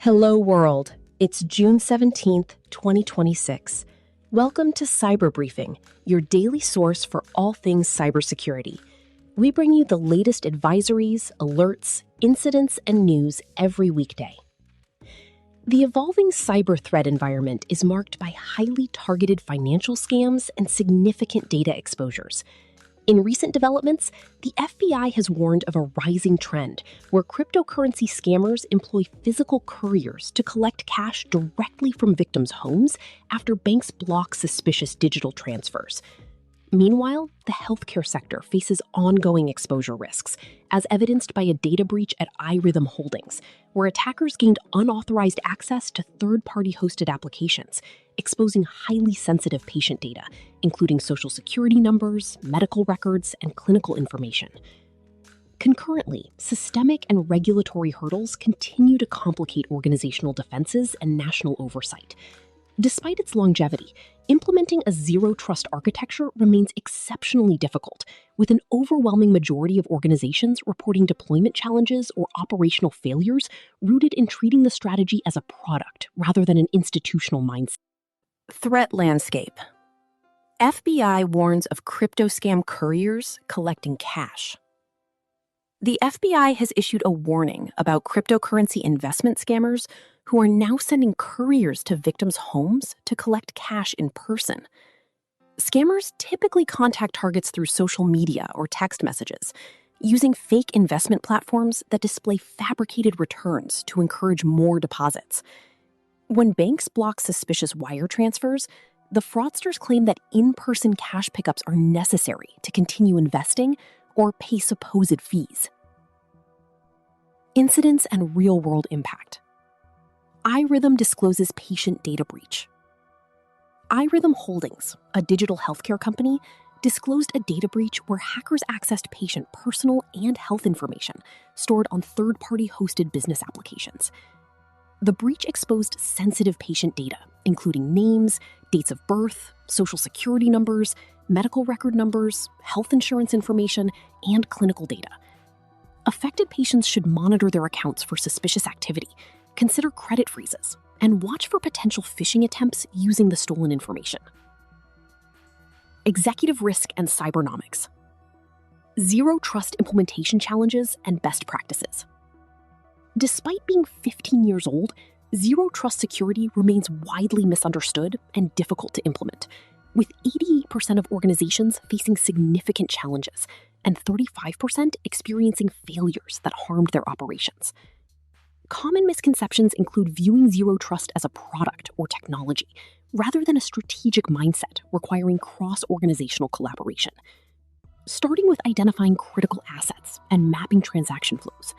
Hello world, it's June 17th, 2026. Welcome to Cyber Briefing, your daily source for all things cybersecurity. We bring you the latest advisories, alerts, incidents, and news every weekday. The evolving cyber threat environment is marked by highly targeted financial scams and significant data exposures. In recent developments, the FBI has warned of a rising trend where cryptocurrency scammers employ physical couriers to collect cash directly from victims' homes after banks block suspicious digital transfers. Meanwhile, the healthcare sector faces ongoing exposure risks, as evidenced by a data breach at iRhythm Holdings, where attackers gained unauthorized access to third-party hosted applications, exposing highly sensitive patient data, including social security numbers, medical records, and clinical information. Concurrently, systemic and regulatory hurdles continue to complicate organizational defenses and national oversight. Despite its longevity, implementing a zero-trust architecture remains exceptionally difficult, with an overwhelming majority of organizations reporting deployment challenges or operational failures rooted in treating the strategy as a product rather than an institutional mindset. Threat landscape. FBI warns of crypto scam couriers collecting cash. The FBI has issued a warning about cryptocurrency investment scammers who are now sending couriers to victims' homes to collect cash in person. Scammers typically contact targets through social media or text messages, using fake investment platforms that display fabricated returns to encourage more deposits. When banks block suspicious wire transfers, the fraudsters claim that in-person cash pickups are necessary to continue investing or pay supposed fees. Incidents and real-world impact. iRhythm discloses patient data breach. iRhythm Holdings, a digital healthcare company, disclosed a data breach where hackers accessed patient personal and health information stored on third-party hosted business applications. The breach exposed sensitive patient data, including names, dates of birth, social security numbers, medical record numbers, health insurance information, and clinical data. Affected patients should monitor their accounts for suspicious activity, consider credit freezes, and watch for potential phishing attempts using the stolen information. Executive risk and cybernomics. Zero trust implementation challenges and best practices. Despite being 15 years old, zero trust security remains widely misunderstood and difficult to implement, with 88% of organizations facing significant challenges and 35% experiencing failures that harmed their operations. Common misconceptions include viewing zero trust as a product or technology, rather than a strategic mindset requiring cross-organizational collaboration. Starting with identifying critical assets and mapping transaction flows,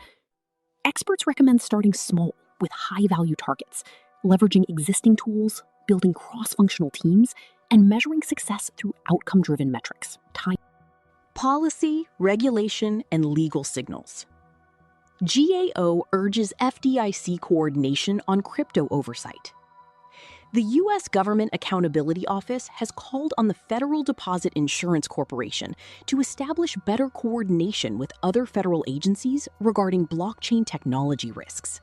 experts recommend starting small with high-value targets, leveraging existing tools, building cross-functional teams, and measuring success through outcome-driven metrics. Policy, regulation, and legal signals. GAO urges FDIC coordination on crypto oversight. The U.S. Government Accountability Office has called on the Federal Deposit Insurance Corporation to establish better coordination with other federal agencies regarding blockchain technology risks.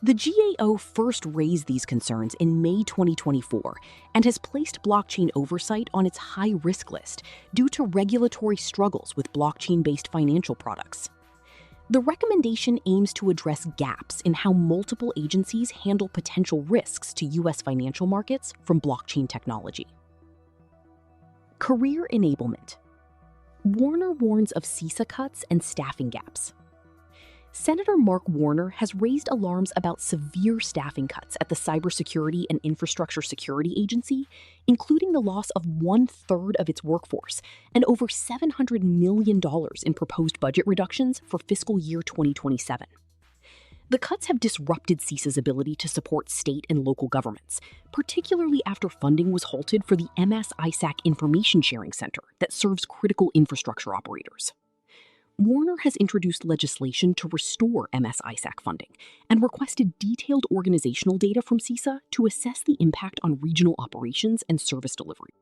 The GAO first raised these concerns in May 2024 and has placed blockchain oversight on its high-risk list due to regulatory struggles with blockchain-based financial products. The recommendation aims to address gaps in how multiple agencies handle potential risks to U.S. financial markets from blockchain technology. Career enablement. Warner warns of CISA cuts and staffing gaps. Senator Mark Warner has raised alarms about severe staffing cuts at the Cybersecurity and Infrastructure Security Agency, including the loss of 1/3 of its workforce and over $700 million in proposed budget reductions for fiscal year 2027. The cuts have disrupted CISA's ability to support state and local governments, particularly after funding was halted for the MS-ISAC Information Sharing Center that serves critical infrastructure operators. Warner has introduced legislation to restore MS-ISAC funding and requested detailed organizational data from CISA to assess the impact on regional operations and service delivery.